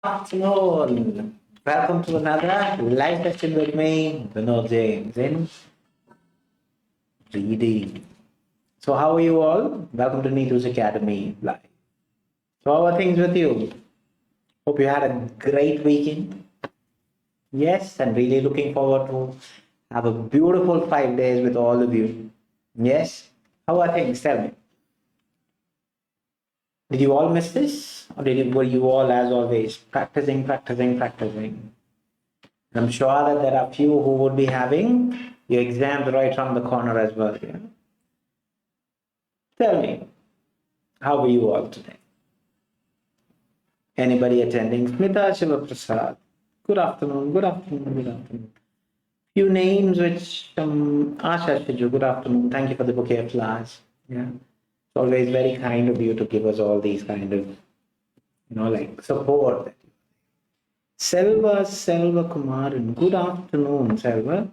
Afternoon. Welcome to another live session with me, Vinod James, in reading. So, how are you all? Welcome to Neethu's Academy Live. So, how are things with you? Hope you had a great weekend. Yes, and really looking forward to have a beautiful 5 days with all of you. Yes, how are things? Tell me. Did you all miss this, or were you all, as always, practicing, practicing, practicing? I'm sure that there are few who would be having your exams right around the corner as well. Yeah? Tell me, how were you all today? Anybody attending? Smita Shiva Prasad. Good afternoon, good afternoon, good afternoon. Few names which Asha Shiju, good afternoon. Thank you for the bouquet of flowers. Yeah. It's always very kind of you to give us all these kind of, like support. Selva Kumaran. Good afternoon, Selva.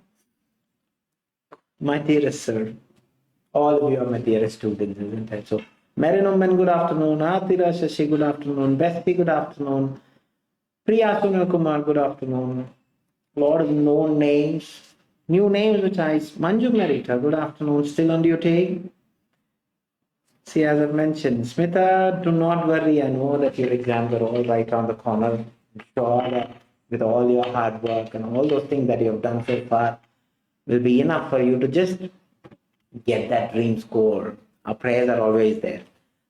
My dearest sir. All of you are my dearest students, isn't it? So, Marinoman, good afternoon. Atira Shashi, good afternoon. Besti, good afternoon. Priya Sunil Kumar, good afternoon. Lot of known names. New names which I Manju Merita, good afternoon. Still on duty? See, as I've mentioned, Smita, do not worry. I know that your exams are all right around the corner. I'm sure that with all your hard work and all those things that you have done so far will be enough for you to just get that dream score. Our prayers are always there.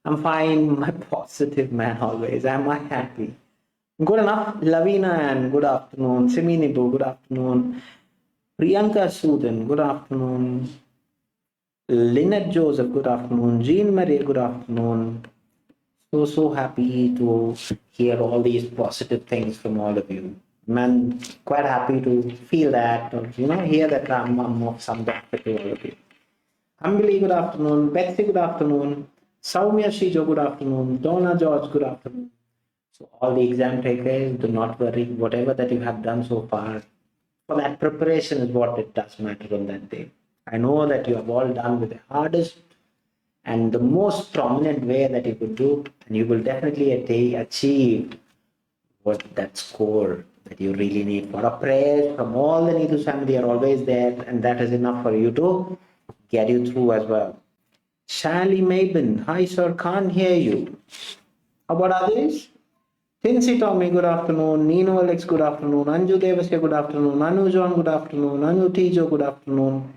I'm fine, my positive man always. Am I happy? Good enough. Lavina and good afternoon. Siminibu, good afternoon. Priyanka Sudan, good afternoon. Lynette Joseph, good afternoon. Jean Marie, good afternoon. So happy to hear all these positive things from all of you. Man, quite happy to feel that, or hear that I'm of some benefit to all of you. Ambili, good afternoon. Betsy, good afternoon. Soumya Shijo, good afternoon. Donna George, good afternoon. So, all the exam takers, do not worry. Whatever that you have done so far, for that preparation is what it does matter on that day. I know that you have all done with the hardest and the most prominent way that you could do, and you will definitely achieve what that score that you really need. For our prayers from all the Neethu family are always there, and that is enough for you to get you through as well. Shally Mabin, hi sir, can't hear you. How about others? Tinsy Tommy, good afternoon. Nino Alex, good afternoon. Anju Devasya, good afternoon. Anu John, good afternoon. Anu Tijo, good afternoon.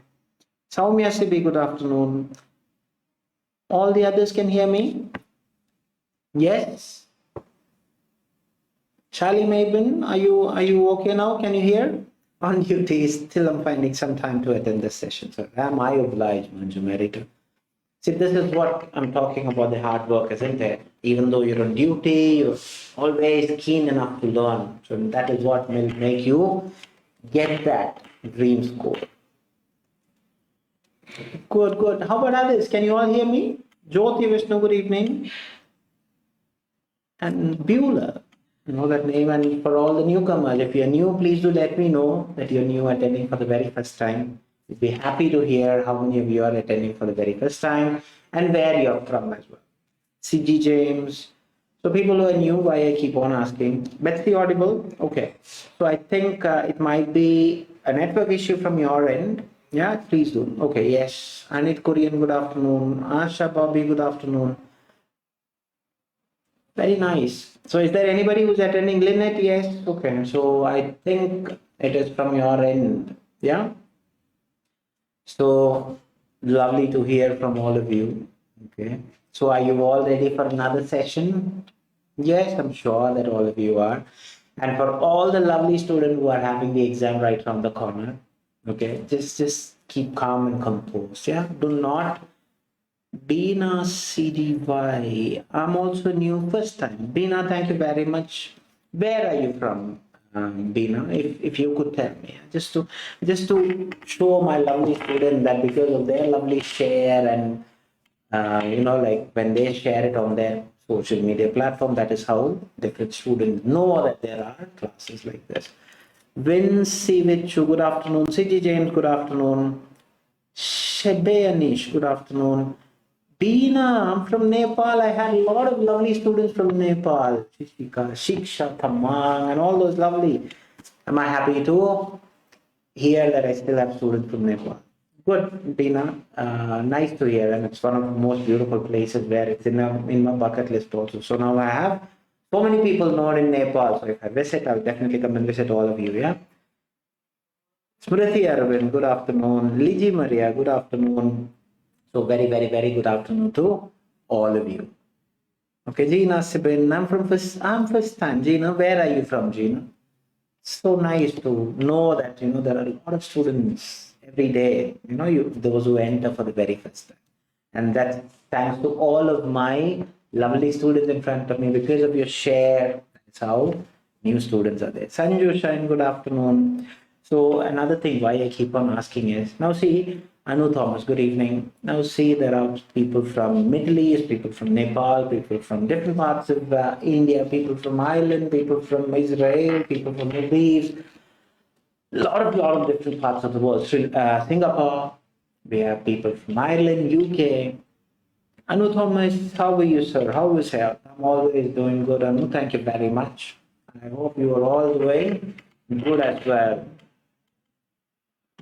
Soumya Sibi, good afternoon. All the others can hear me? Yes? Shally Mabin, are you okay now? Can you hear? On duty, still I'm finding some time to attend this session, sir. Am I obliged, Manju Merita? See, this is what I'm talking about, the hard work, isn't it? Even though you're on duty, you're always keen enough to learn. So that is what will make you get that dream score. Good, good. How about others? Can you all hear me? Jyoti Vishnu, good evening. And Beulah, you know that name. And for all the newcomers, if you're new, please do let me know that you're new attending for the very first time. We'd be happy to hear how many of you are attending for the very first time and where you're from as well. CG James. So people who are new, why I keep on asking. Betsy audible? Okay. So I think it might be a network issue from your end. Yeah, please do. Okay, yes. Anit Korean, good afternoon. Asha Bobby, good afternoon. Very nice. So is there anybody who's attending Lynette? Yes. Okay. So I think it is from your end. Yeah. So lovely to hear from all of you. Okay. So are you all ready for another session? Yes, I'm sure that all of you are. And for all the lovely students who are having the exam right around the corner, okay, just keep calm and composed. Yeah. Do not Bina CDY. I'm also new first time. Bina, thank you very much. Where are you from, Bina? If you could tell me, just to show my lovely student that because of their lovely share and like when they share it on their social media platform, that is how different students know that there are classes like this. Vinci Vichu, good afternoon. CG James, good afternoon. Shebe Anish, good afternoon. Beena, I'm from Nepal. I had a lot of lovely students from Nepal. Shishika, Shiksha, Thamang, and all those lovely. Am I happy to hear that I still have students from Nepal? Good, Beena. Nice to hear. And it's one of the most beautiful places where it's in my bucket list also. So now I have so many people known in Nepal. So if I visit, I'll definitely come and visit all of you. Yeah. Smriti Arvind, good afternoon. Liji Maria, good afternoon. So very, very, very good afternoon to all of you. Okay, Gina Sibin, I'm first time. Gina, where are you from, Gina? So nice to know that, there are a lot of students every day, those who enter for the very first time. And that's thanks to all of my lovely students in front of me because of your share. That's how new students are there. Sanju Shine, good afternoon. So another thing why I keep on asking is, now see, Anu Thomas, good evening. Now see, there are people from Middle East, people from Nepal, people from different parts of India, people from Ireland, people from Israel, people from Maldives, lot of different parts of the world. Singapore, we have people from Ireland, UK. Anu Thomas, how are you, sir? How is health? I'm always doing good, Anu. Thank you very much. I hope you are all doing good as well.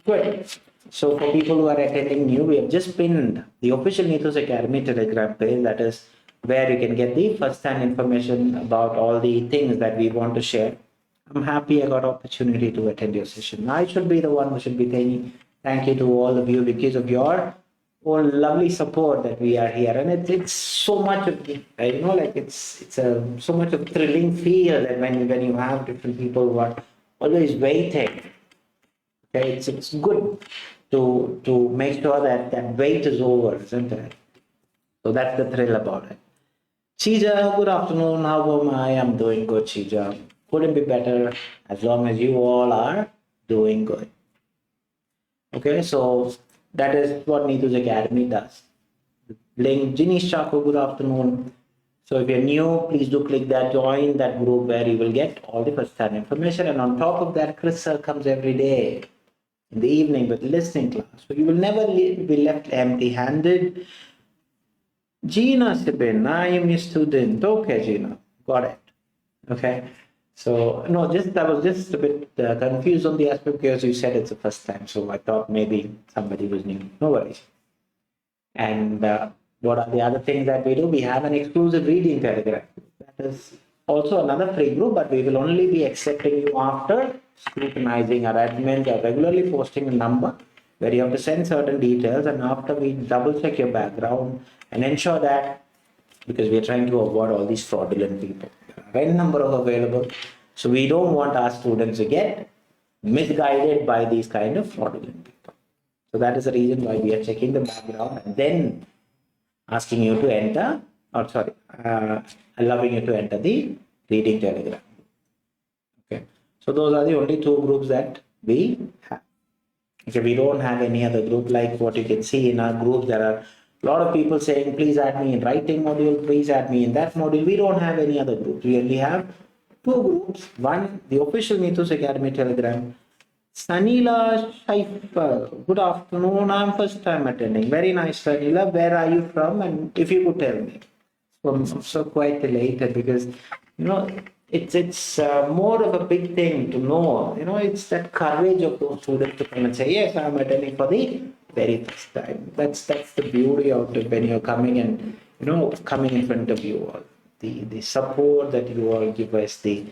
Good. So for people who are attending new, we have just pinned the official Neethus Academy Telegram page. That is where you can get the first-hand information about all the things that we want to share. I'm happy I got opportunity to attend your session. I should be the one who should be saying thank you to all of you because of your own lovely support that we are here. And it's so much of it's a so much of thrilling feel that when you have different people who are always waiting. Okay, it's good to make sure that that wait is over, isn't it? So that's the thrill about it. Chija, good afternoon. How am I? I'm doing good, Chija. Couldn't be better as long as you all are doing good. Okay, so that is what Neethu's Academy does. Link, Jinish Chako, good afternoon. So if you're new, please do click that join that group where you will get all the first-hand information. And on top of that, Chris sir comes every day in the evening with listening class. So you will never be left empty-handed. Gina Sibin, I am your student. Okay, Gina, got it. Okay. So no, I was just a bit confused on the aspect because you said it's the first time. So I thought maybe somebody was new. No worries. And what are the other things that we do? We have an exclusive reading telegram. That is also another free group, but we will only be accepting you after scrutinizing our admins are regularly posting a number where you have to send certain details, and after we double check your background and ensure that, because we are trying to avoid all these fraudulent people. There are n number of available, so we don't want our students to get misguided by these kind of fraudulent people. So that is the reason why we are checking the background and then asking you to enter, or sorry, allowing you to enter the reading telegram. Okay, so those are the only two groups that we have. Okay, we don't have any other group. Like what you can see in our group, there are a lot of people saying, please add me in writing module, please add me in that module. We don't have any other groups. We only have two groups. One, the official Neethus Academy Telegram. Sanila Shaifa, good afternoon. I'm first time attending. Very nice, Sanila. Where are you from? And if you could tell me. So I'm so quite elated because, it's more of a big thing to know. It's that courage of those students to come and say, yes, I'm attending for the very first time. That's the beauty of it when you're coming and, coming in front of you all. The support that you all give us, the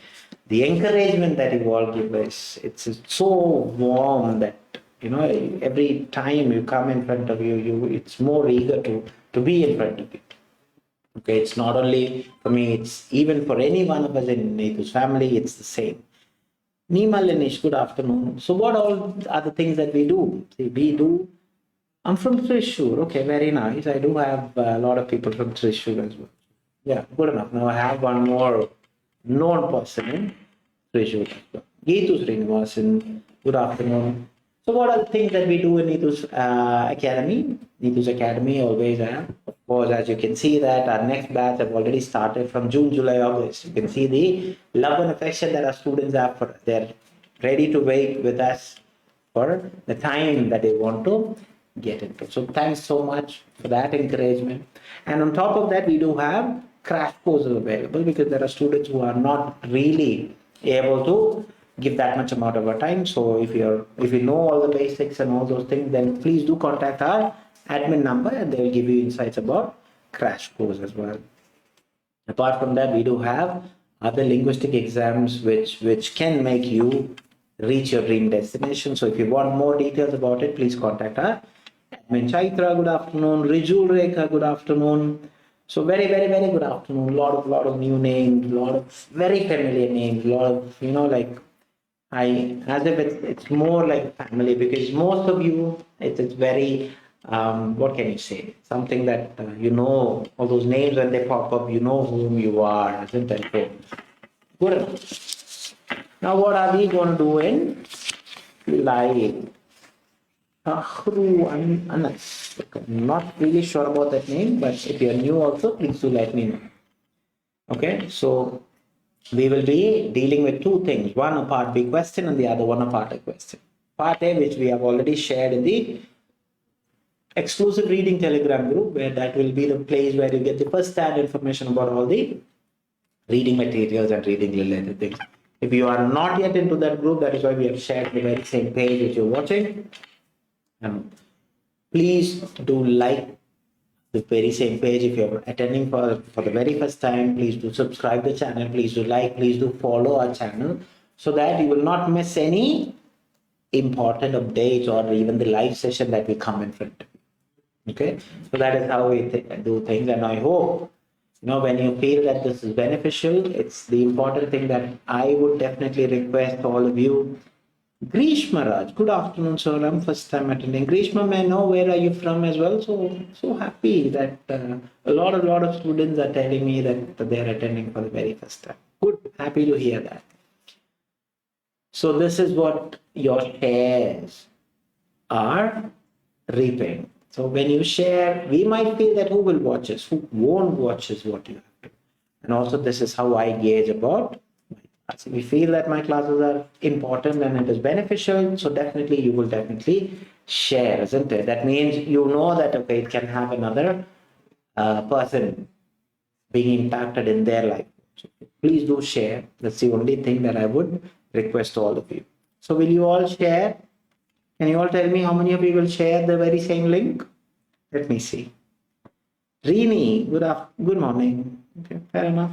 encouragement that you all give us, it's so warm that, every time you come in front of you, it's more eager to be in front of you. Okay, it's not only for me, it's even for any one of us in Neethu's family, it's the same. Nima Linish, good afternoon. So what all are the things that we do? See, I'm from Trishur. Okay, very nice. I do have a lot of people from Trishur as well. Yeah, good enough. Now I have one more known person in Trishur as well. Geetu Srinivasan, good afternoon. So what are the things that we do in Neethus Academy? Neethus Academy always have. Of course, as you can see that our next batch have already started from June, July, August. You can see the love and affection that our students have for us. They're ready to wait with us for the time that they want to get into. So thanks so much for that encouragement. And on top of that, we do have crash courses available because there are students who are not really able to give that much amount of our time. So if you know all the basics and all those things, then please do contact our admin number and they will give you insights about crash course as well. Apart from that, we do have other linguistic exams which can make you reach your dream destination. So if you want more details about it, please contact our admin. Chaitra, good afternoon. Rijul Rekha, good afternoon. So very good afternoon. Lot of new names, lot of very familiar names, lot of like as if it's more like family because most of you, it's very, what can you say? Something that, all those names when they pop up, you know whom you are, isn't it? So, good enough. Now, what are we going to do in live? I'm not really sure about that name, but if you're new also, please do let me know. Okay, so we will be dealing with two things, one a part B question and the other one a part A question. Part A, which we have already shared in the exclusive reading telegram group, where that will be the place where you get the first hand information about all the reading materials and reading related things. If you are not yet into that group, that is why we have shared the very same page which you're watching. Please do like the very same page. If you're attending for the very first time, please do subscribe the channel, please do like, please do follow our channel so that you will not miss any important updates or even the live session that will come in front of you. Okay, so that is how we do things, and I hope when you feel that this is beneficial, it's the important thing that I would definitely request all of you. Grishma Raj, good afternoon, sir. I'm first time attending. Grishma, may I know where are you from as well? So happy that a lot of students are telling me that they're attending for the very first time. Good, happy to hear that. So this is what your shares are reaping. So when you share, we might feel that who will watch us, who won't watch us, what you have to. And also this is how I gauge about if we feel that my classes are important and it is beneficial, so definitely you will definitely share, isn't it? That means you know that okay, it can have another person being impacted in their life. So please do share. That's the only thing that I would request all of you. So will you all share? Can you all tell me how many of you will share the very same link? Let me see. Rini, good morning. Okay, fair enough.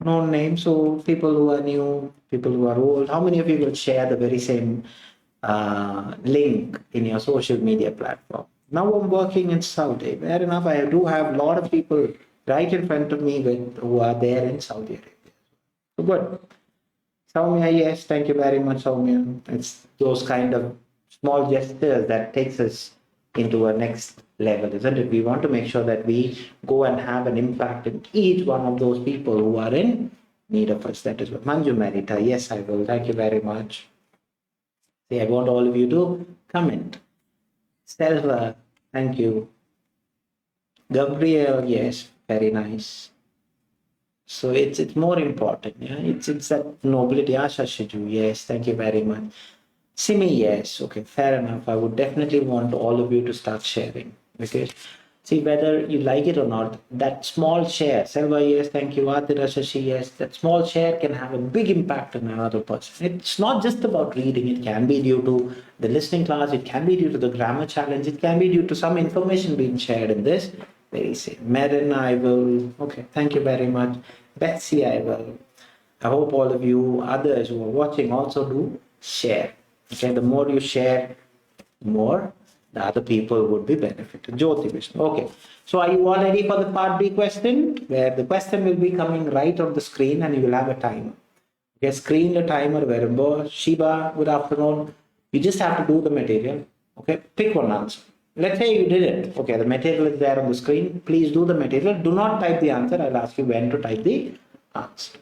No name, so people who are new, people who are old, how many of you will share the very same link in your social media platform? Now I'm working in Saudi. Fair enough, I do have a lot of people right in front of me who are there in Saudi Arabia. So good. Soumya, yes, thank you very much, Soumya. It's those kind of small gestures that takes us into a next level, isn't it? We want to make sure that we go and have an impact in each one of those people who are in need of us. That is what Manju Merita. Yes, I will. Thank you very much. See, I want all of you to comment. Selva, thank you. Gabriel, yes, very nice. So it's more important, yeah. It's that nobility. Asha Shiju, yes, thank you very much. Simi, yes, okay, fair enough. I would definitely want all of you to start sharing because see whether you like it or not, that small share, Selva, yes, thank you, Atira Shashi, yes, that small share can have a big impact on another person. It's not just about reading, it can be due to the listening class, it can be due to the grammar challenge, it can be due to some information being shared in this. Very same. Marin, I will, okay, thank you very much. Betsy, I will. I hope all of you others who are watching also do share. Okay, the more you share, the more the other people would be benefited. Jyoti Vishnu. Okay, so are you all ready for the part B question? Where the question will be coming right on the screen and you will have a timer. Okay, screen the timer wherever. Shiba, good afternoon. You just have to do the material. Okay, pick one answer. Let's say you did it. Okay, the material is there on the screen. Please do the material. Do not type the answer. I'll ask you when to type the answer.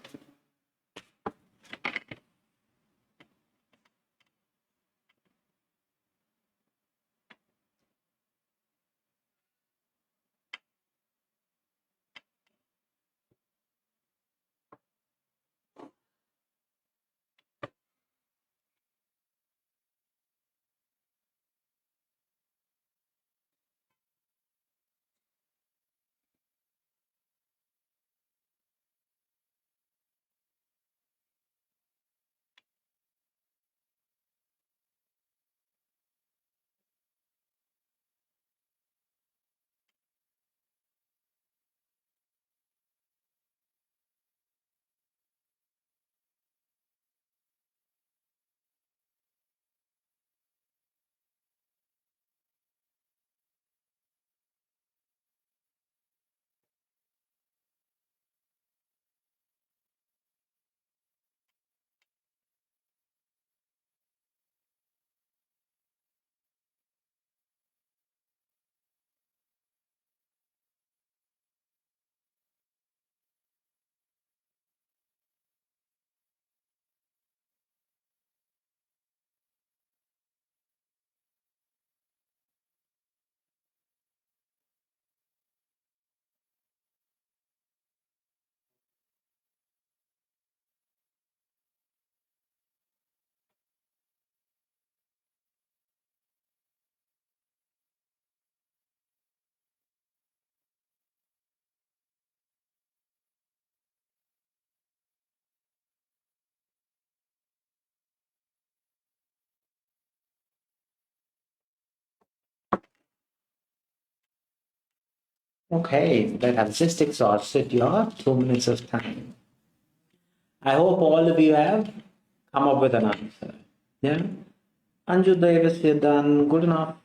Okay, that has just exhausted your 2 minutes of time. I hope all of you have come up with an answer. Yeah. Anju Devasya done. Good enough.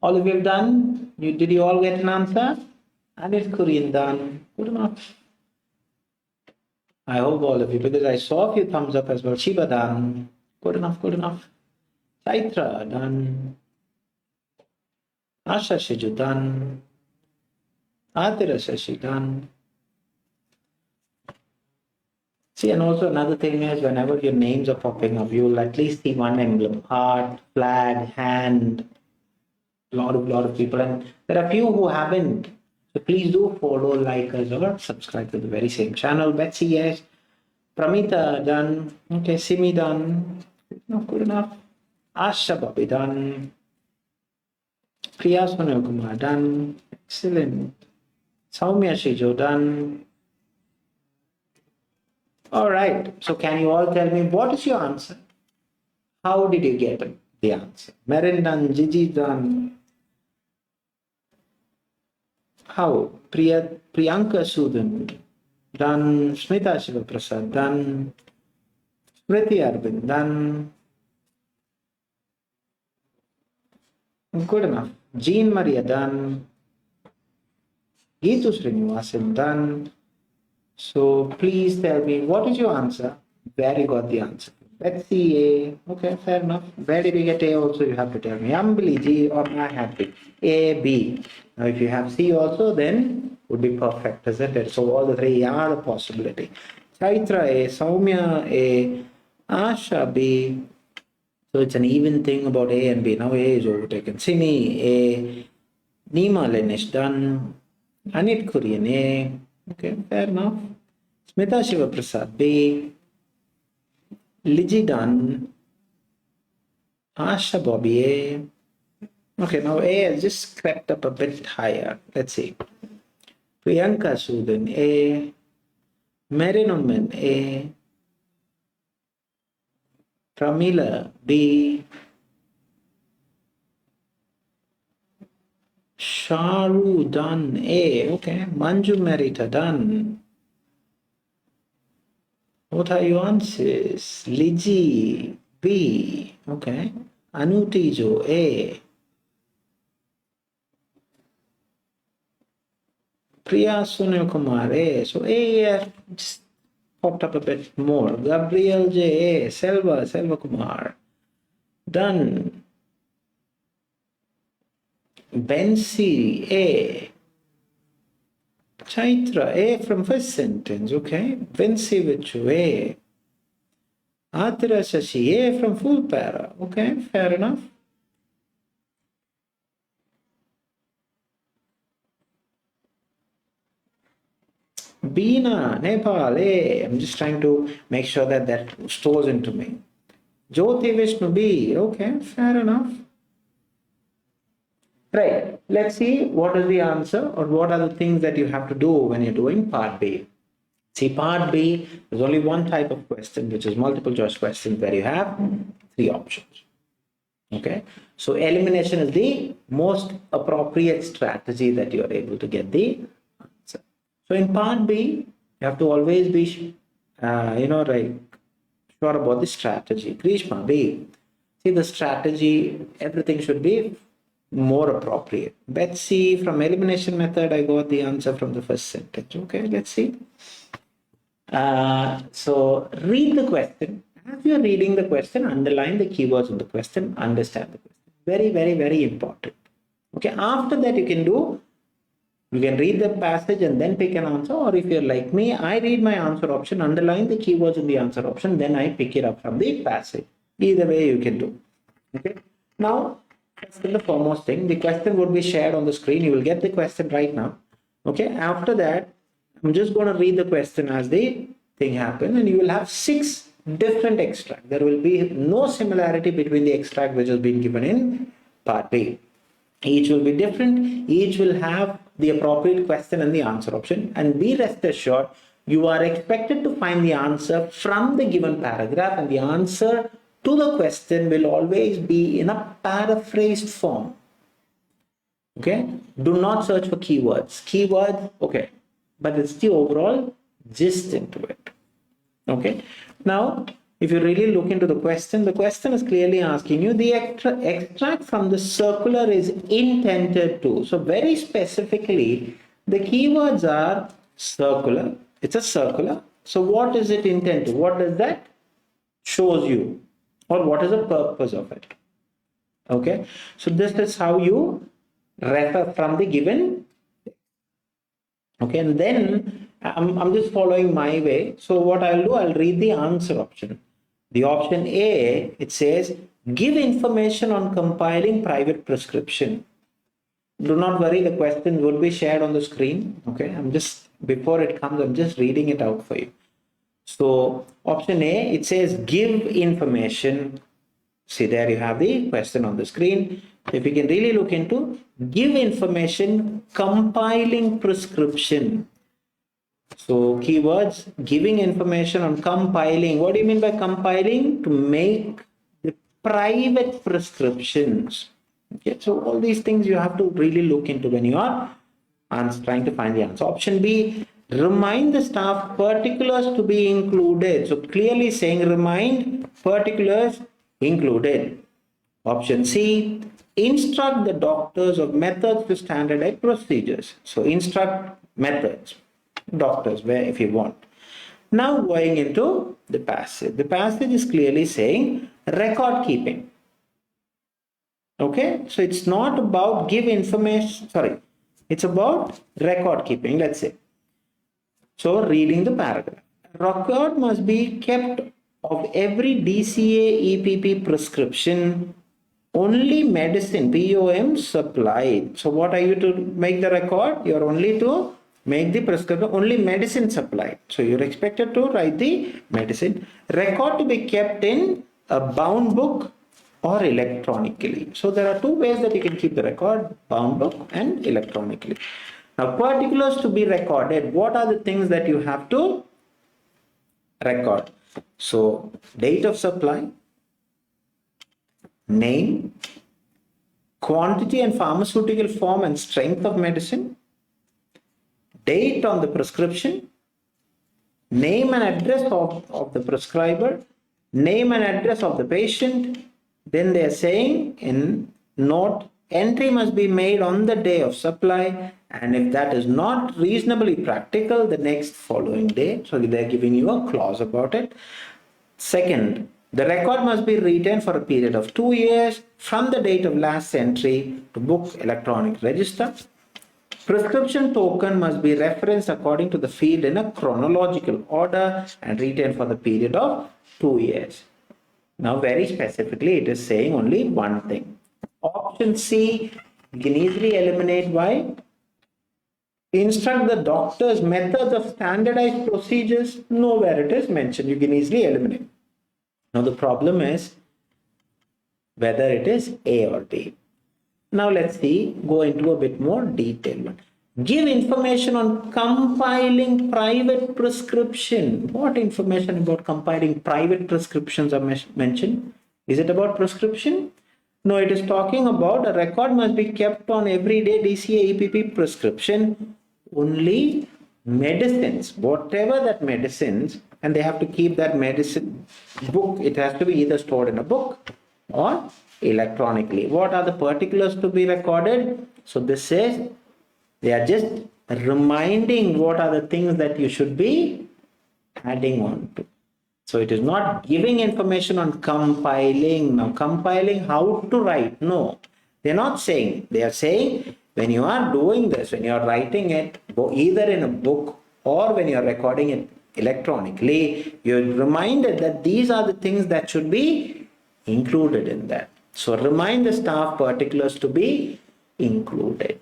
All of you have done? Did you all get an answer? Anit Korean done. Good enough. I hope all of you, because I saw a few thumbs up as well. Shiva done. Good enough, good enough. Chaitra done. Asha Shiju done. Adira Shashi done. See, and also another thing is whenever your names are popping up, you'll at least see one emblem: heart, flag, hand, lot of people. And there are few who haven't. So please do follow, like us, or subscribe to the very same channel. Betsy, yes. Pramita done. Okay, Simi done. Not good enough. Asha Bobby done. Priya Sonal Kumar done. Excellent. Saumya Shijo done. All right. So can you all tell me what is your answer? How did you get the answer? Marin done. Gigi done. How? Priyanka Sudan done. Smita Shivaprasad done. Smriti Arvind done. Good enough. Jean Maria done. Geetu Srinivasan done. So please tell me what is your answer? Where you got the answer? Let's see A. Okay, fair enough. Where did you get A also? You have to tell me. Ambili G or I have B. A, B. Now if you have C also, then would be perfect, isn't it? So all the three are a possibility. Chaitra A, Saumya A, Asha B. So it's an even thing about A and B. Now A is overtaken. Simi A, Nima Lenish done. Anit Korean A. Okay, fair enough. Smita Shivaprasad B. Liji done. Asha Bobby A. Okay, now A has just crept up a bit higher. Let's see. Priyanka Sudan A. Merinoman A. Pramila B. Sharu done A. Okay, Manju Merita done. What are your answers? Liji B. Okay. Anutijo A. Priya Sunil Kumar A. So A just popped up a bit more. Gabriel J A. Selva Kumar. Done. Bensi A. Chaitra A from first sentence. Okay. Bensi Vichu A. Atira Shashi A from full para. Okay, fair enough. Bina, Nepal A. I'm just trying to make sure that that stores into me. Jyoti Vishnu B. Okay, fair enough. Right. Let's see what is the answer or what are the things that you have to do when you're doing part B. See, part B, there's only one type of question, which is multiple choice questions where you have three options. Okay. So elimination is the most appropriate strategy that you are able to get the answer. So in part B, you have to always be, like sure about the strategy. Grishma B. See the strategy, everything should be more appropriate. Betsy, from elimination method, I got the answer from the first sentence. Okay, let's see. So read the question. As you're reading the question, underline the keywords of the question, understand the question. Very, very, very important. Okay, after that you can read the passage and then pick an answer, or if you're like me, I read my answer option, underline the keywords in the answer option, then I pick it up from the passage. Either way you can do. Okay, now that's the foremost thing. The question would be shared on the screen. You will get the question right now. Okay, after that, I'm just going to read the question as the thing happens, and you will have 6 different extracts. There will be no similarity between the extract which has been given in part B. Each will be different. Each will have the appropriate question and the answer option. And be rest assured, you are expected to find the answer from the given paragraph, and the answer to the question will always be in a paraphrased form. Okay, do not search for keywords, okay, but it's the overall gist into it. Okay, now if you really look into the question is clearly asking you the extract from the circular is intended to. So very specifically, the keywords are circular. It's a circular. So what is it intended to? What does that shows you, or what is the purpose of it? Okay, so this is how you refer from the given. Okay, and then I'm just following my way. So what I'll do, I'll read the answer option. The option A, it says, give information on compiling private prescription. Do not worry, the question will be shared on the screen. Okay, before it comes, I'm just reading it out for you. So option A, it says give information. See, there you have the question on the screen. If you can really look into give information, compiling prescription. So keywords, giving information on compiling. What do you mean by compiling? To make the private prescriptions. Okay, so all these things you have to really look into when you are trying to find the answer. Option B, remind the staff particulars to be included. So clearly saying remind particulars included. Option C, instruct the doctors of methods to standardize procedures. So instruct methods, doctors, where if you want. Now going into the passage. The passage is clearly saying record keeping. Okay, so it's not about give information, sorry, it's about record keeping, let's say. So reading the paragraph. Record must be kept of every DCA EPP prescription, only medicine POM supplied. So what are you to make the record? You're only to make the prescription, only medicine supplied. So you're expected to write the medicine. Record to be kept in a bound book or electronically. So there are two ways that you can keep the record, bound book and electronically. Now particulars to be recorded. What are the things that you have to record? So date of supply, name, quantity and pharmaceutical form and strength of medicine, date on the prescription, name and address of the prescriber, name and address of the patient. Then they are saying in note, entry must be made on the day of supply, and if that is not reasonably practical, the next following day. So they're giving you a clause about it. Second, the record must be retained for a period of 2 years from the date of last entry to book electronic register. Prescription token must be referenced according to the field in a chronological order and retained for the period of 2 years. Now, very specifically, it is saying only one thing. Option C, you can easily eliminate by instruct the doctor's methods of standardized procedures. Nowhere it is mentioned. You can easily eliminate. Now, the problem is whether it is A or B. Now, let's see, go into a bit more detail. Give information on compiling private prescription. What information about compiling private prescriptions are mentioned? Is it about prescription? No, it is talking about a record must be kept on everyday DCA EPP prescription, only medicines, whatever that medicines, and they have to keep that medicine book. It has to be either stored in a book or electronically. What are the particulars to be recorded? So this says they are just reminding what are the things that you should be adding on to. So it is not giving information on compiling. Now compiling how to write. No, they're not saying. They are saying when you are doing this, when you are writing it either in a book or when you are recording it electronically, you're reminded that these are the things that should be included in that. So remind the staff particulars to be included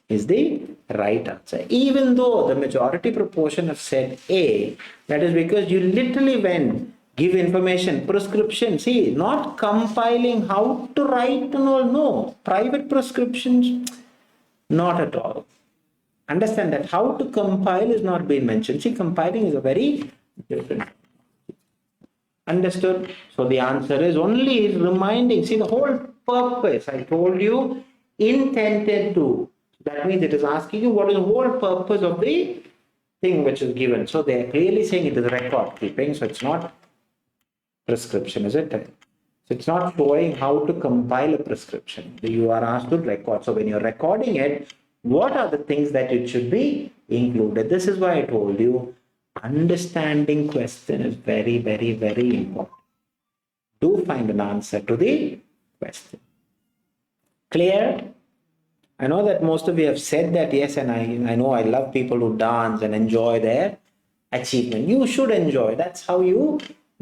is the right answer. Even though the majority proportion have said A, that is because you literally when give information, prescription, see, not compiling how to write and all, no. Private prescriptions, not at all. Understand that how to compile is not being mentioned. See, compiling is a very different. Understood? So the answer is only reminding. See, the whole purpose, I told you, intended to. That means it is asking you what is the whole purpose of the thing which is given. So they are clearly saying it is record keeping, so it's not prescription, isn't it? So it's not showing how to compile a prescription. You are asked to record. So when you're recording it, what are the things that it should be included? This is why I told you understanding question is very, very, very important. Do find an answer to the question. Clear? I know that most of you have said that, yes, and I know I love people who dance and enjoy their achievement. You should enjoy. That's how you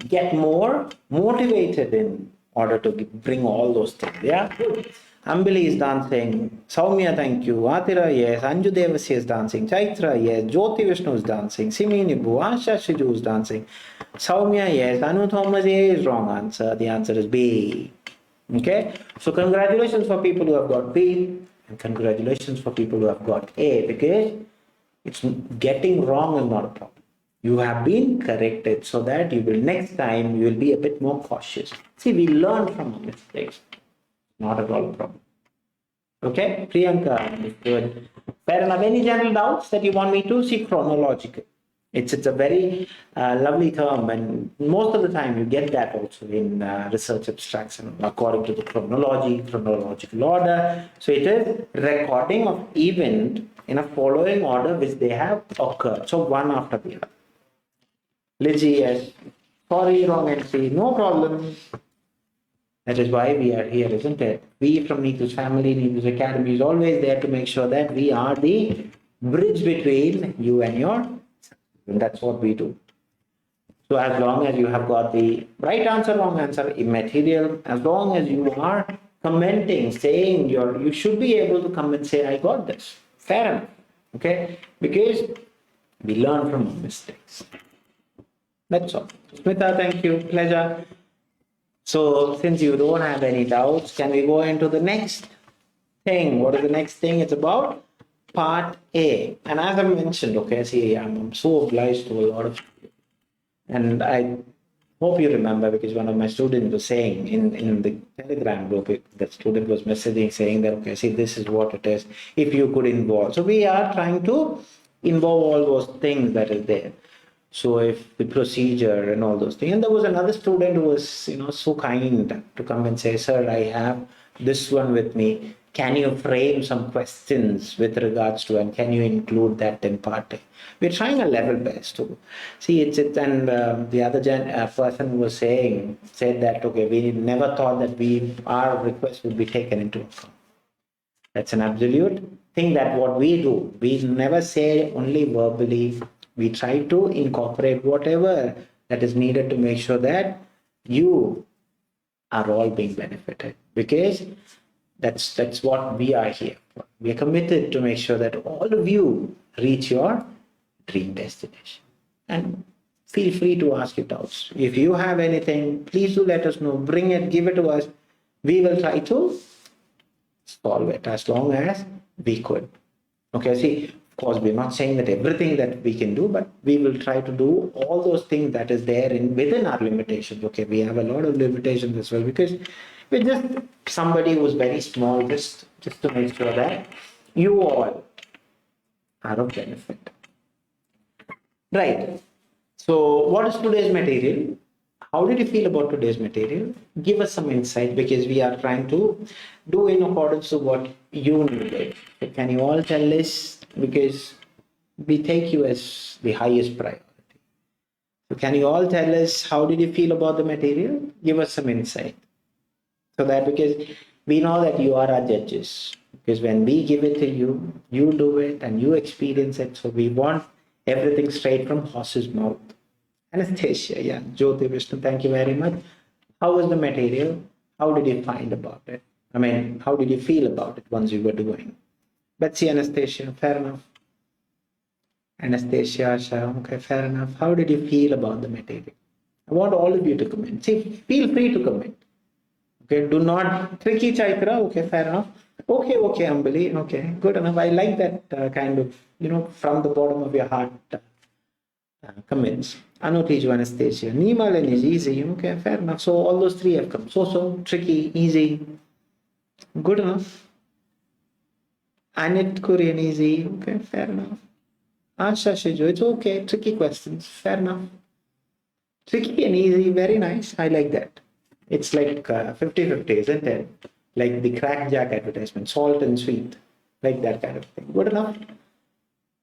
get more motivated in order to bring all those things. Yeah, good. Ambili is dancing. Saumya, thank you. Atira, yes. Anju Devasya is dancing. Chaitra, yes. Jyoti Vishnu is dancing. Simi Nibu, Asha Shiju is dancing. Saumya, yes. Anu Thomas A is wrong answer. The answer is B. Okay, so congratulations for people who have got B and congratulations for people who have got A, because it's getting wrong is not a problem. You have been corrected so that you will next time you will be a bit more cautious. See, we learn from our mistakes. Not at all a problem. Okay, Priyanka is good. Fair enough. Any general doubts that you want me to see? Chronological. It's a very lovely term, and most of the time you get that also in research abstraction according to the chronological order. So it is recording of event in a following order which they have occurred. So one after the other. Lizzie, yes. Sorry, wrong entry. No problem. That is why we are here, isn't it? We from Neethu's family, Neethu's Academy is always there to make sure that we are the bridge between you and your. And that's what we do. So as long as you have got the right answer, wrong answer, immaterial, as long as you are commenting, saying you should be able to come and say, I got this. Fair enough. Okay? Because we learn from our mistakes. That's all. Smita, thank you. Pleasure. So since you don't have any doubts, can we go into the next thing? What is the next thing? It's about part A. And as I mentioned, okay, see, I'm so obliged to a lot of you. And I hope you remember, because one of my students was saying in the Telegram group, the student was messaging saying that, okay, see, this is what it is. If you could involve. So we are trying to involve all those things that is there. So if the procedure and all those things. And there was another student who was, so kind to come and say, sir, I have this one with me. Can you frame some questions with regards to, and can you include that in part A? We're trying a level best to see and the other person was said that, okay, we never thought that our request would be taken into account. That's an absolute thing that what we do. We never say only verbally. We try to incorporate whatever that is needed to make sure that you are all being benefited, because that's what we are here for. We are committed to make sure that all of you reach your dream destination. And feel free to ask your doubts. If you have anything, please do let us know. Bring it, give it to us. We will try to solve it as long as we could. Okay, see, of course, we're not saying that everything that we can do, but we will try to do all those things that is there within our limitations. Okay, we have a lot of limitations as well, because we're just somebody who's very small, just to make sure that you all are of benefit. Right. So what is today's material? How did you feel about today's material? Give us some insight, because we are trying to do in accordance to what you needed. So can you all tell us? Because we take you as the highest priority. So can you all tell us how did you feel about the material? Give us some insight. So that, because we know that you are our judges. Because when we give it to you, you do it and you experience it. So we want everything straight from horse's mouth. Anastasia, yeah, Jyoti Vishnu, thank you very much. How was the material? How did you find about it? I mean, how did you feel about it once you were doing? Betsy, Anastasia, fair enough. Anastasia, Asha, okay, fair enough. How did you feel about the material? I want all of you to comment. See, feel free to comment. Okay, do not tricky Chaitra. Okay, fair enough. Okay, Ambali. Okay, good enough. I like that kind of, from the bottom of your heart comments. Anotiju, Anastasia. Nimalan is easy. Okay, fair enough. So all those three have come. So tricky, easy. Good enough. Anit Korean easy. Okay, fair enough. Asha Shijo, it's okay. Tricky questions. Fair enough. Tricky and easy. Very nice. I like that. It's like 50-50, isn't it? Like the crackjack advertisement, salt and sweet. Like that kind of thing. Good enough.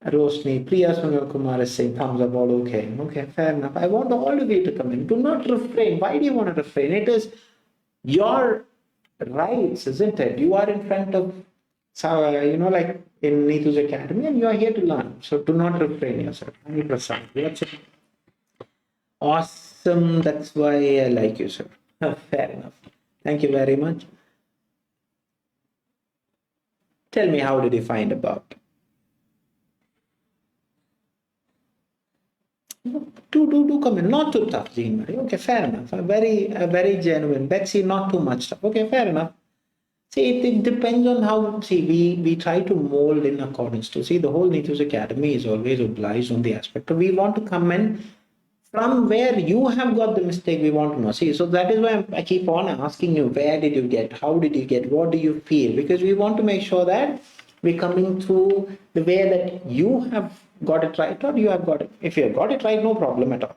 Roshni, Priya Sunil Kumar is saying thumbs up, all okay. Okay, fair enough. I want all of you to come in. Do not refrain. Why do you want to refrain? It is your rights, isn't it? You are in front of, like in Neethu's Academy, and you are here to learn. So do not refrain yourself. 100%. Watch it. Awesome. That's why I like you, sir. Fair enough. Thank you very much. Tell me, how did you find about? Do come in. Not too tough, Jean Marie. Okay, fair enough. A very genuine. Betsy, not too much tough. Okay, fair enough. See, it depends on how. See, we try to mold in accordance to. See, the whole Neethus Academy is always obliged on the aspect. We want to come in from where you have got the mistake. We want to know. See, so that is why I keep on asking you, where did you get? How did you get? What do you feel? Because we want to make sure that we're coming through the way that you have got it right or you have got it. If you have got it right, no problem at all.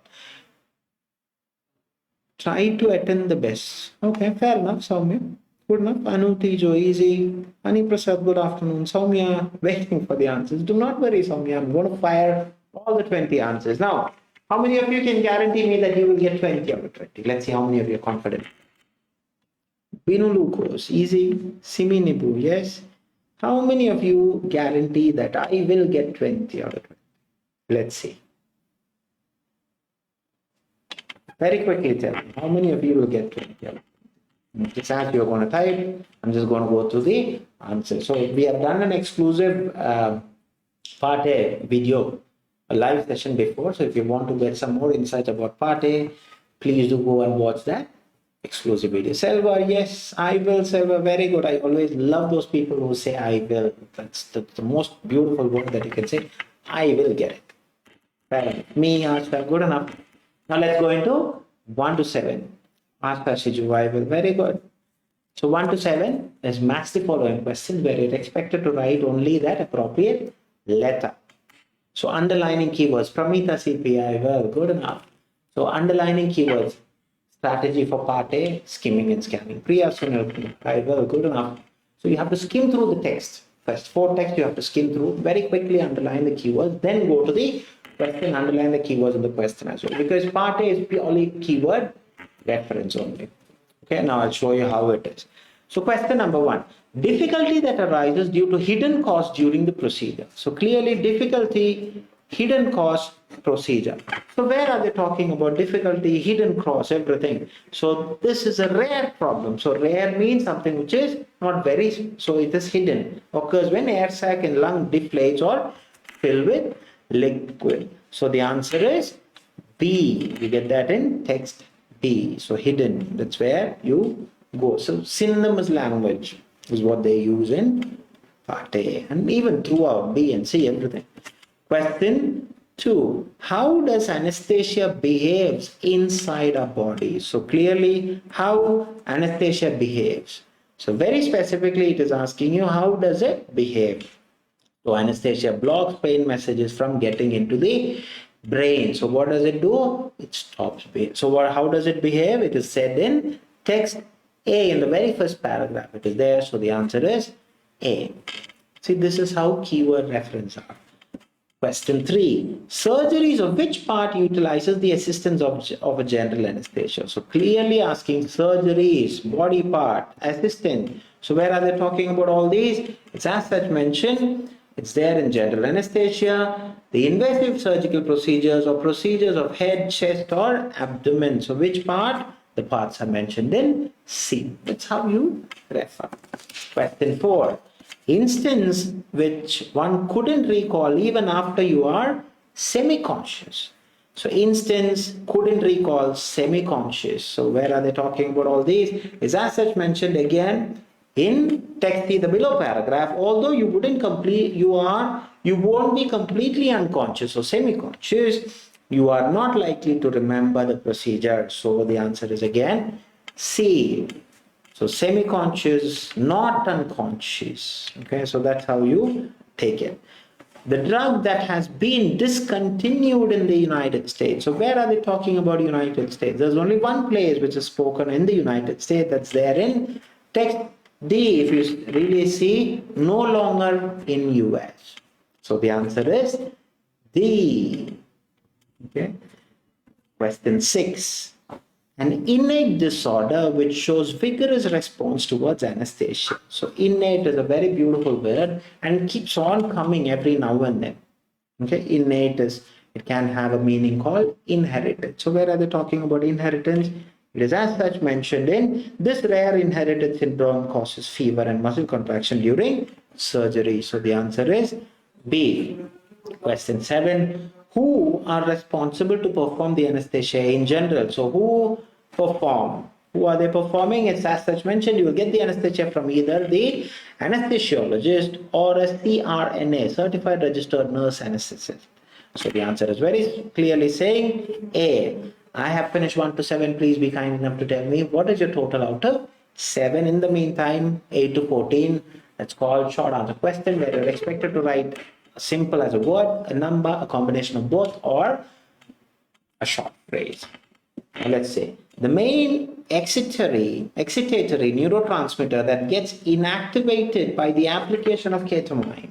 Try to attend the best. Okay, fair enough, Soumya. Good enough. Anuti, Jo, easy. Ani Prasad, good afternoon. Soumya, waiting for the answers. Do not worry, Soumya. I'm going to fire all the 20 answers. Now, how many of you can guarantee me that you will get 20 out of 20? Let's see how many of you are confident. Binu Lucas, easy. Simi Nibu, yes. How many of you guarantee that I will get 20 out of 20? Let's see. Very quickly tell me, how many of you will get 20 out of 20? Just as you're going to type, I'm just going to go through the answer. So we have done an exclusive part A video, a live session before. So if you want to get some more insights about part A, please do go and watch that exclusive video. Selva, yes, I will. Selva, very good. I always love those people who say I will. That's the most beautiful word that you can say. I will get it. Fair enough. Me, Ashta, good enough. Now let's go into 1 to 7. Ashta, Shiju, I will. Very good. So 1 to 7 is match the following questions where you're expected to write only that appropriate letter. So underlining keywords. Pramita CPI, well, good enough. So underlining keywords. Strategy for part A, skimming and scanning. Priya Sunil, well, good enough. So you have to skim through the text. First 4 text you have to skim through, very quickly underline the keywords, then go to the question, underline the keywords in the question as well. Because part A is purely keyword reference only. Okay, now I'll show you how it is. So question number 1, difficulty that arises due to hidden cost during the procedure. So clearly difficulty, hidden cost, procedure. So where are they talking about difficulty, hidden cost, everything? So this is a rare problem. So rare means something which is not very, so it is hidden. Occurs when air sac in lung deflates or filled with liquid. So the answer is B. You get that in text B. So hidden, that's where you go. So synonymous language is what they use in part A and even throughout B and C, everything. Question 2. How does anesthesia behaves inside our body? So clearly how anesthesia behaves. So very specifically it is asking you how does it behave. So anesthesia blocks pain messages from getting into the brain. So what does it do? It stops pain. So how does it behave? It is said in text A in the very first paragraph. It is there. So the answer is A. See, this is how keyword reference are. Question 3. Surgeries of which part utilizes the assistance of a general anesthesia? So clearly asking surgeries, body part, assistant. So where are they talking about all these? It's as such mentioned. It's there in general anesthesia, the invasive surgical procedures or procedures of head, chest or abdomen. So which part? The parts are mentioned in C. That's how you refer. Question 4. Instance which one couldn't recall even after you are semi-conscious. So instance couldn't recall, semi-conscious. So where are they talking about all these? Is as such mentioned again in text the below paragraph. Although you won't be completely unconscious or semi-conscious, you are not likely to remember the procedure. So the answer is again C. So semi-conscious, not unconscious. Okay, so that's how you take it. The drug that has been discontinued in the United States. So where are they talking about United States? There's only one place which is spoken in the United States, that's there in text D. If you really see, no longer in US. So the answer is D. Okay. Question 6. An innate disorder which shows vigorous response towards anesthesia. So innate is a very beautiful word and keeps on coming every now and then. Okay, innate is, it can have a meaning called inherited. So where are they talking about inheritance? It is as such mentioned in this rare inherited syndrome causes fever and muscle contraction during surgery. So the answer is B. Question 7. Who are responsible to perform the anesthesia in general? So who perform? Who are they performing? It's as such mentioned. You will get the anesthesia from either the anesthesiologist or a CRNA, certified registered nurse anesthetist. So the answer is very clearly saying A. I have finished 1 to 7. Please be kind enough to tell me what is your total out of 7. In the meantime, 8 to 14. That's called short answer question, where you're expected to write simple as a word, a number, a combination of both, or a short phrase. Now let's say the main excitatory neurotransmitter that gets inactivated by the application of ketamine,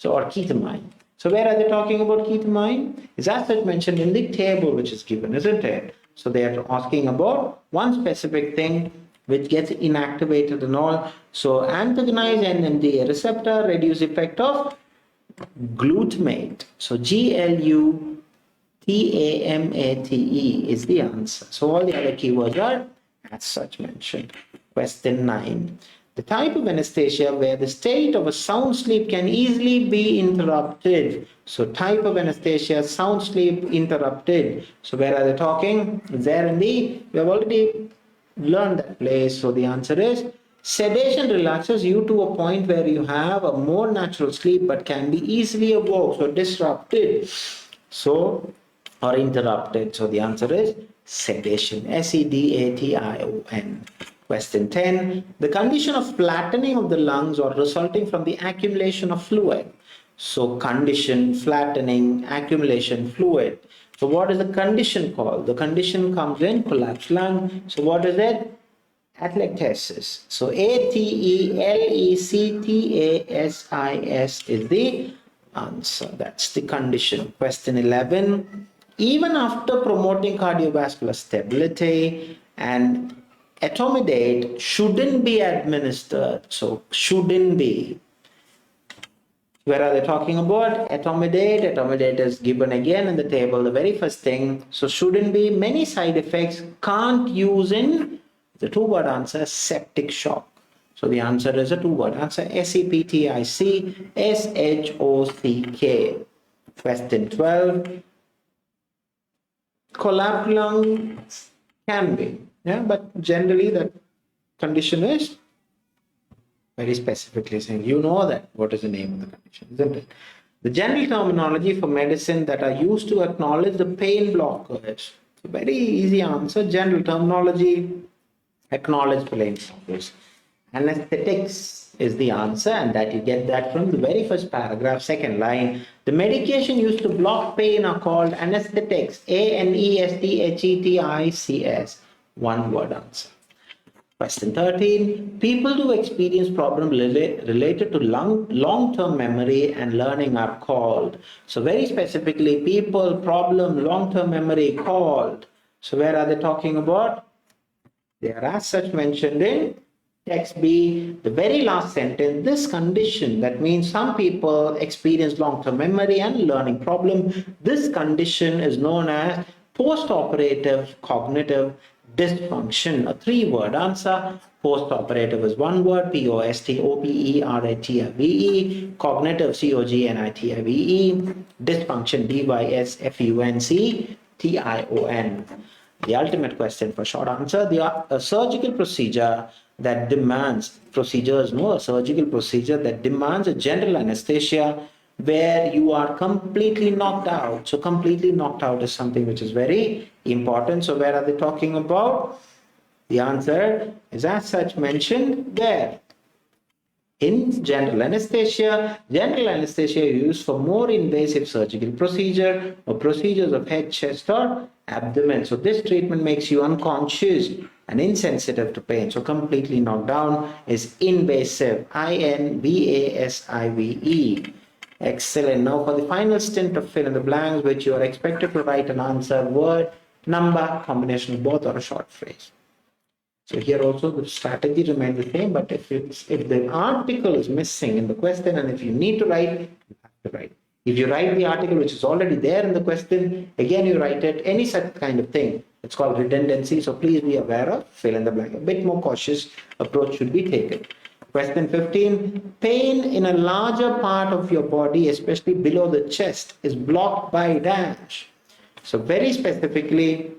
or ketamine. So where are they talking about ketamine? Is as such mentioned in the table which is given, isn't it? So they are asking about one specific thing which gets inactivated and all. So antagonize NMDA receptor, reduce effect of glutamate. So GLUTAMATE is the answer. So all the other keywords are as such mentioned. Question 9. The type of anesthesia where the state of a sound sleep can easily be interrupted. So type of anesthesia, sound sleep interrupted. So where are they talking? There in the, we have already learned that place. So the answer is sedation relaxes you to a point where you have a more natural sleep but can be easily awoke, so disrupted, so or interrupted. So the answer is sedation, SEDATION. Question 10. The condition of flattening of the lungs or resulting from the accumulation of fluid. So condition, flattening, accumulation, fluid. So what is the condition called? The condition comes in collapsed lung. So what is it? Atelectasis. So ATELECTASIS is the answer. That's the condition. Question 11. Even after promoting cardiovascular stability, and etomidate shouldn't be administered. So shouldn't be. Where are they talking about? Etomidate. Etomidate is given again in the table, the very first thing. So shouldn't be. Many side effects, can't use in the two-word answer, septic shock. So the answer is a two-word answer, SEPTIC SHOCK. Question 12. Collapsed lung can be, yeah, but generally that condition is very specifically saying, you know that what is the name of the condition, isn't it? The general terminology for medicine that are used to acknowledge the pain blockers. So very easy answer, general terminology, acknowledge pain blockers. Anesthetics is the answer, and that you get that from the very first paragraph, second line. The medication used to block pain are called anesthetics, ANESTHETICS. One word answer. Question 13. People who experience problems related to long-term memory and learning are called. So very specifically, people, problem, long-term memory called. So where are they talking about? They are as such mentioned in text B, the very last sentence. This condition, that means some people experience long-term memory and learning problem. This condition is known as post-operative cognitive dysfunction. A three-word answer. Post-operative is one word, POSTOPERATIVE. Cognitive, COGNITIVE. Dysfunction, DYSFUNCTION. The ultimate question for short answer, a surgical procedure that demands, a surgical procedure that demands a general anesthesia where you are completely knocked out. So completely knocked out is something which is very important. So where are they talking about? The answer is as such mentioned there. In general anesthesia is used for more invasive surgical procedure or procedures of head, chest or abdomen. So this treatment makes you unconscious and insensitive to pain. So completely knocked down is invasive. invasive. Excellent. Now for the final stint of fill in the blanks, which you are expected to write an answer, word, number, combination of both or a short phrase. So here also the strategy remains the same, but if the article is missing in the question and if you need to write, you have to write. If you write the article which is already there in the question, again you write it, any such kind of thing. It's called redundancy, so please be aware of fill in the blank. A bit more cautious approach should be taken. Question 15, pain in a larger part of your body, especially below the chest, is blocked by dash. So very specifically,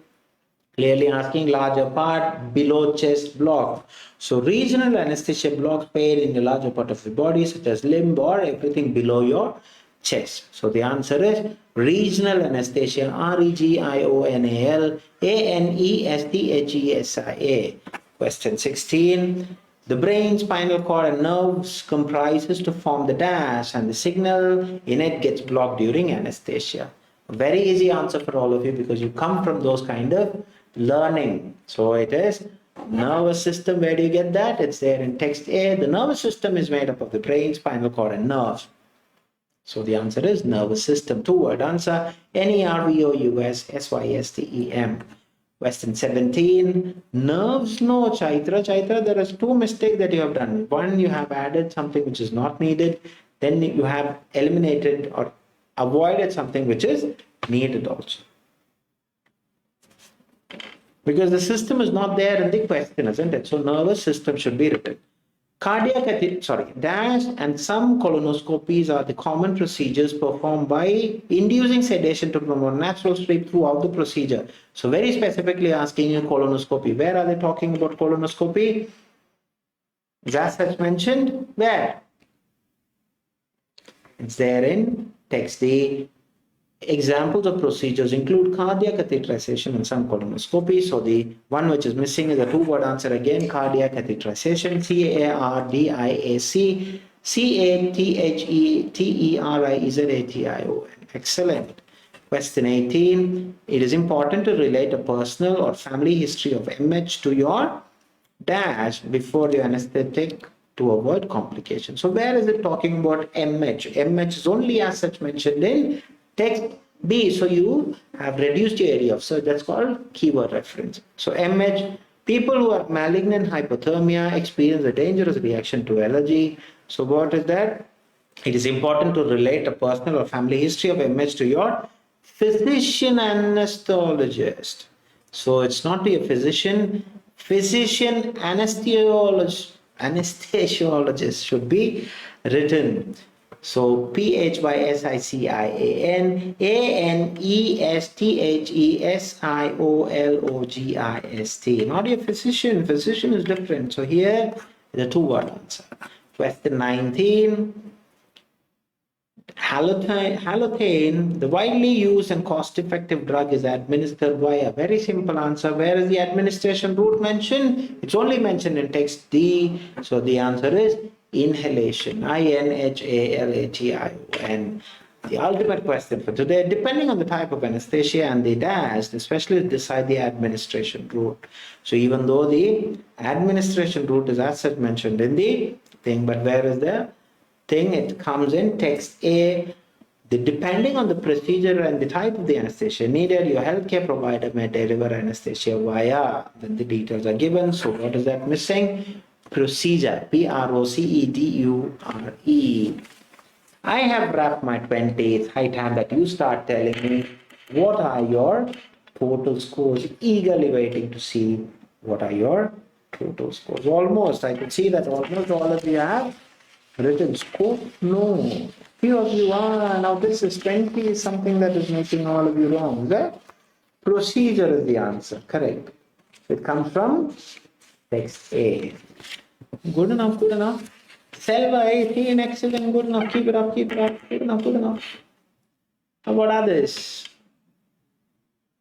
clearly asking larger part below chest block. So regional anesthesia blocks pain in the larger part of the body, such as limb or everything below your chest. So the answer is regional anesthesia, regional anesthesia. Question 16. The brain, spinal cord and nerves comprises to form the dash and the signal in it gets blocked during anesthesia. A very easy answer for all of you because you come from those kind of learning. So it is nervous system. Where do you get that? It's there in text A. The nervous system is made up of the brain, spinal cord and nerves. So the answer is nervous system. Two-word answer, NERVOUSSYSTEM. Question 17, nerves, no, Chaitra, there is two mistakes that you have done. One, you have added something which is not needed. Then you have eliminated or avoided something which is needed also. Because the system is not there in the question, isn't it? So nervous system should be written. Dash and some colonoscopies are the common procedures performed by inducing sedation to promote natural sleep throughout the procedure. So very specifically asking you colonoscopy. Where are they talking about colonoscopy? Is as such mentioned? Where? It's there in text. The examples of procedures include cardiac catheterization and some colonoscopy. So the one which is missing is a two-word answer again, cardiac catheterization, CARDIAC, CATHETERIZATION. Excellent. Question 18. It is important to relate a personal or family history of MH to your dash before the anesthetic to avoid complications. So where is it talking about MH? MH is only as such mentioned in text B. So you have reduced your area of search. That's called keyword reference. So MH, people who have malignant hypothermia experience a dangerous reaction to allergy. So what is that? It is important to relate a personal or family history of MH to your physician anesthesiologist. So it's not to your physician anesthesiologist should be written. So PHYSICIANANESTHESIOLOGIST. Not your physician. Physician is different. So here the two-word answer. Question 19. Halothane, the widely used and cost-effective drug, is administered via. Very simple answer. Where is the administration route mentioned? It's only mentioned in text D. So the answer is inhalation. INHALATION. The ultimate question for today, depending on the type of anesthesia and the dash, the specialist decide the administration route. So even though the administration route is as such mentioned in the thing, but where is the thing? It comes in text A. Depending on the procedure and the type of the anesthesia needed, your healthcare provider may deliver anesthesia via. Then the details are given. So what is that missing? Procedure. PROCEDURE. I have wrapped my 20th. High time that you start telling me what are your total scores. Eagerly waiting to see what are your total scores. Almost. I could see that almost all of you have written score. No. Few of you are. Now this is 20 is something that is making all of you wrong. Is that? Procedure is the answer. Correct. It comes from text A. Good enough, good enough. Selva, 18, excellent, good enough, keep it up, good enough. How about others?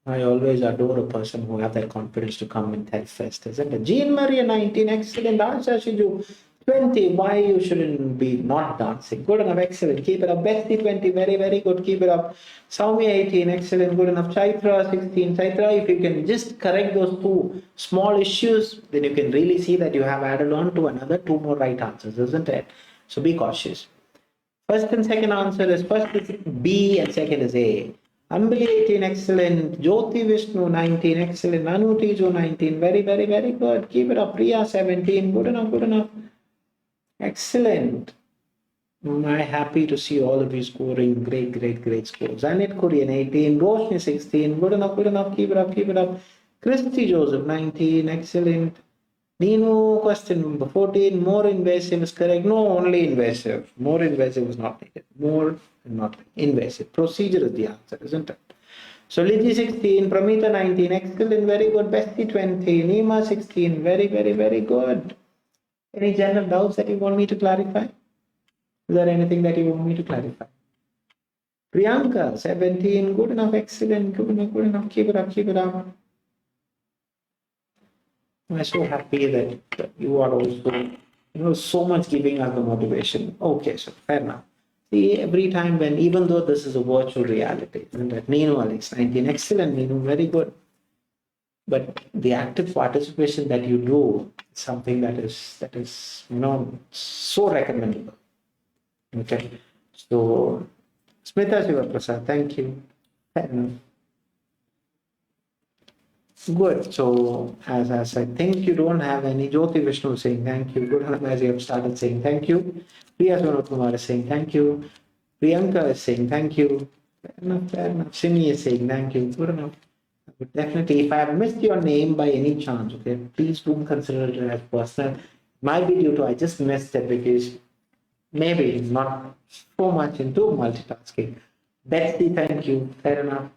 I always adore a person who have that confidence to come and tell first, isn't it? Jean Maria 19, excellent. Asha Shiju 20, why you shouldn't be not dancing? Good enough, excellent. Keep it up. Bestie 20, very, very good. Keep it up. Saumi 18, excellent. Good enough. Chaitra 16. Chaitra, if you can just correct those two small issues, then you can really see that you have added on to another two more right answers, isn't it? So be cautious. First and second answer is first is B and second is A. Ambali 18, excellent. Jyoti Vishnu 19, excellent. Anu Tijo 19, very, very, very good. Keep it up. Priya 17, good enough, good enough. Excellent. Am I happy to see all of you scoring great, great, great scores. Anit Korean 18, Roshni 16, good enough, good enough. Keep it up, keep it up. Christy Joseph 19, excellent. Nino, question number 14, more invasive is correct. No, only invasive. More invasive is not needed. More and not invasive. Procedure is the answer, isn't it? So Liji 16, Pramita 19, excellent, very good. Bestie 20, Nima 16, very, very, very good. Any general doubts that you want me to clarify? Is there anything that you want me to clarify? Priyanka 17, good enough, excellent, good enough, good enough. Keep it up, keep it up. I'm so happy that you are also, so much giving us the motivation. Okay, so fair enough. See, every time when, even though this is a virtual reality, and that Nino Alex 19, excellent, Nino, very good. But the active participation that you do is something that is so recommendable. Okay, so Smita Sivaprasad, thank you. Fair enough. Good. So, as I think you don't have any, Jyoti Vishnu saying thank you. Good as you have started saying thank you. Priya Kumar is saying thank you. Priyanka is saying thank you. Fair enough, fair enough. Simi is saying thank you. Good enough. But definitely, if I have missed your name by any chance, okay, please don't consider it as personal. Might be due to I just missed it because maybe not so much into multitasking. Betsy, thank you. Fair enough.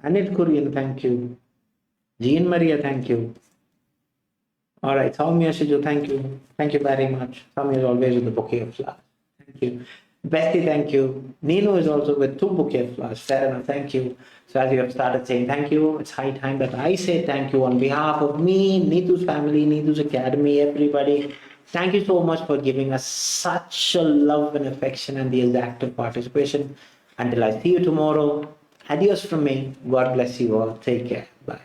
Anil Korean, thank you. Jean Maria, thank you. All right, Soumya Shiju, thank you. Thank you very much. Soumya is always with the bouquet of flowers. Thank you. Bestie, thank you. Nino is also with two bouquet of flowers. Fair enough, thank you. So as you have started saying thank you, it's high time that I say thank you on behalf of me, Neethu's family, Neethu's Academy, everybody. Thank you so much for giving us such a love and affection and the active participation. Until I see you tomorrow, adios from me. God bless you all. Take care. Bye.